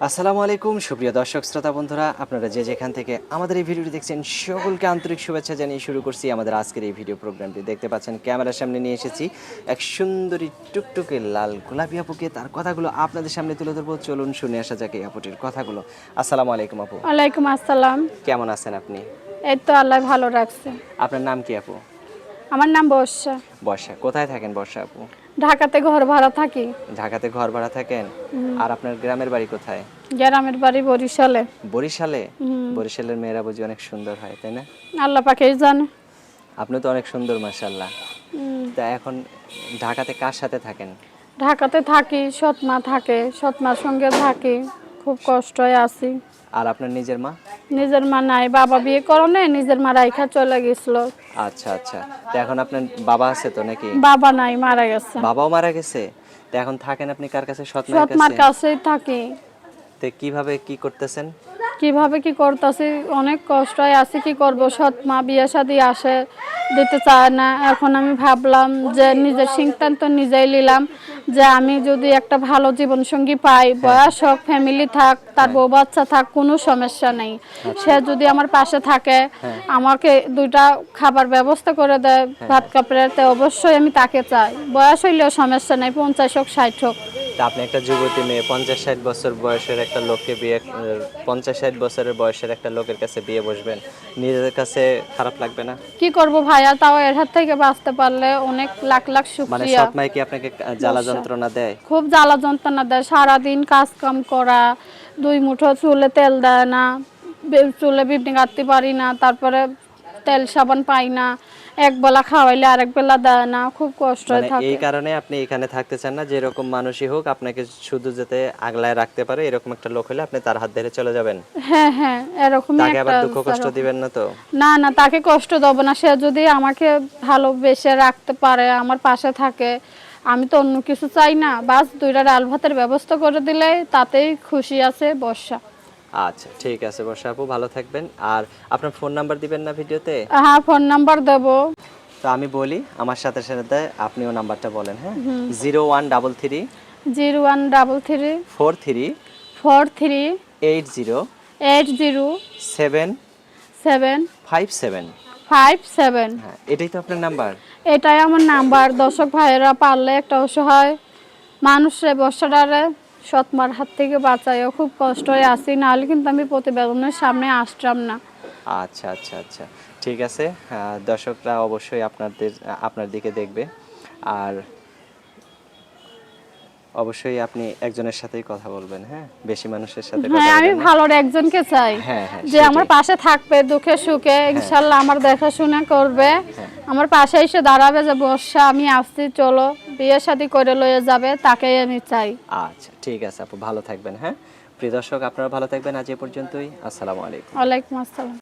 আসসালামু আলাইকুম সুপ্রিয় দর্শক শ্রোতা বন্ধুরা, আপনারা যে যেখান থেকে আমাদের এই ভিডিওটি দেখছেন সকলকে আন্তরিক শুভেচ্ছা জানিয়ে শুরু করছি আমাদের আজকের এই ভিডিও প্রোগ্রামটি। দেখতে পাচ্ছেন ক্যামেরার সামনে নিয়ে এসেছি এক সুন্দরী টুকটুকে লাল গোলাপি আপুকে, তার কথাগুলো আপনাদের সামনে তুলে ধরবো। চলুন শুনে আসা যাক এই আপুটির কথাগুলো। আসসালামু আলাইকুম আপু। ওয়ালাইকুম আসসালাম। কেমন আছেন আপনি? এই তো আল্লাহ ভালো রাখছে। আপনার নাম কি আপু? আমার নাম বর্ষা। বর্ষা। কোথায় থাকেন বর্ষা আপু? ঢাকাতে ঘর ভাড়া থাকি। ঢাকাতে ঘর ভাড়া থাকেন? আর আপনার গ্রামের বাড়ি কোথায়? গ্রামের বাড়ি বরিশালে। বরিশালে? বরিশালের মেয়েরা বুঝি অনেক সুন্দর হয়, তাই না? আল্লাহ পাকেই জানে। আপনি তো অনেক সুন্দর মাশাআল্লাহ। তা এখন ঢাকাতে কার সাথে থাকেন? ঢাকাতে থাকি, সৎমা থাকে, সৎমার সঙ্গে থাকি। খুব কষ্টই আছি। আর আপনার নিজের মা? নিজের মা নাই, বাবা বিয়ে করনে নিজের মা রাইখা চলে গেছিল। আচ্ছা আচ্ছা। তো এখন আপনার বাবা আছে তো নাকি? বাবা নাই, মারা গেছে। বাবাও মারা গেছে? তো এখন থাকেন আপনি কার কাছে? সৎ মায়ের সৎমার কাছে? কাছেই থাকি। তো কিভাবে কি করতেছেন? কিভাবে কি করতেছি, অনেক কষ্টই আছি। কি করব, সৎ মা বিয়ে শাদী আসে দিতে চায় না। এখন আমি ভাবলাম যে নিজের সিদ্ধান্ত নিজেই নিলাম যে আমি যদি একটা ভালো জীবন সঙ্গী পাই, বয়স হোক, ফ্যামিলি থাক, তার বউ বাচ্চা থাক, কোনো সমস্যা নেই। সে যদি আমার পাশে থাকে, আমাকে দুইটা খাবার ব্যবস্থা করে দেয়, ভাত কাপড়ের, তো অবশ্যই আমি তাকে চাই। বয়স হইলেও সমস্যা নেই, 50 হোক 60 হোক। তা আপনি একটা যুবতী মেয়ে, 50-60 বছর বয়সের একটা লোককে বিয়ে, 50-60 বছরের বয়সের একটা লোকের কাছে বিয়ে বসবেন, নিজের কাছে খারাপ লাগবে না? কি করব ভাইয়া, তাও এর হাত থেকে বাঁচতে পারলে অনেক লাখ লাখ মানে শুকরিয়া। সৎ মাই কি আপনাকে জ্বালা যন্ত্রণা দেয়? খুব জ্বালা যন্ত্রণা দেয়, সারাদিন কাজ কাম করা, দুই মুঠো চুলে তেল দেয় না, চুলে বিপনি কাটতে পারি না, তারপরে তেল সাবান পাই না, এক বেলা খাওয়াইলে আরেক বেলা দেয় না, খুব কষ্ট মানে থাকে। এই কারণে আপনি এখানে থাকতে চান না, যে এরকম মানুষই হোক আপনাকে শুধু যাতে আগলায় রাখতে পারে, এরকম একটা লোক হলে আপনি তার হাত ধরে চলে যাবেন? হ্যাঁ হ্যাঁ, এরকমই তাকে একটা। আবার দুঃখ কষ্ট দিবেন না তো? না না, তাকে কষ্ট দেব না। সে যদি আমাকে ভালোবেসে রাখতে পারে, আমার পাশে থাকে, আমি তো অন্য কিছু চাই না। বাস দুইটা ডাল ভাতের ব্যবস্থা করে দিলে তাতেই খুশি আছে বর্ষা। আচ্ছা ঠিক আছে বর্ষা আপু, ভালো থাকবেন। আর আপনার ফোন নাম্বার দিবেন না ভিডিওতে? হ্যাঁ, ফোন নাম্বার দেব। তো আমি বলি, আমার সাথে সাথে আপনিও নাম্বারটা বলেন। হ্যাঁ, 0133 0133 43 43 80 80 7 7 57। 57। হ্যাঁ, এটাই তো আপনার নাম্বার? এটাই আমার নাম্বার। দর্শক ভাইয়েরা পারলে একটা অসহায় মানুষরে, বর্ষাটারে সৎমার হাত থেকে বাঁচাইও। খুব কষ্টই আছি, নাহলে কিন্তু আমি প্রতিবেদনের সামনে আসতাম না। আচ্ছা আচ্ছা আচ্ছা, ঠিক আছে। দর্শকরা অবশ্যই আপনার দিকে দেখবে। আর অবশ্যই আপনি একজনের সাথেই কথা বলবেন, হ্যাঁ, বেশি মানুষের সাথে কথা হ্যাঁ, আমি বলবেন না। ভালোর একজনকে চাই, হ্যাঁ হ্যাঁ, যে আমার পাশে থাকবে দুঃখে সুখে, ইনশাল্লাহ আমার দেখাশোনা করবে, আমার পাশে এসে দাঁড়াবে যে বর্ষা আমি আসছি, চলো বিয়ে শাদী করে লয়ে যাবে, তাকেই আমি চাই। আচ্ছা ঠিক আছে আপু, ভালো থাকবেন। হ্যাঁ, প্রিয় দর্শক আপনারা ভালো থাকবেন। আজ এ পর্যন্তই। আসসালামু আলাইকুম। ওয়ালাইকুম আসসালাম।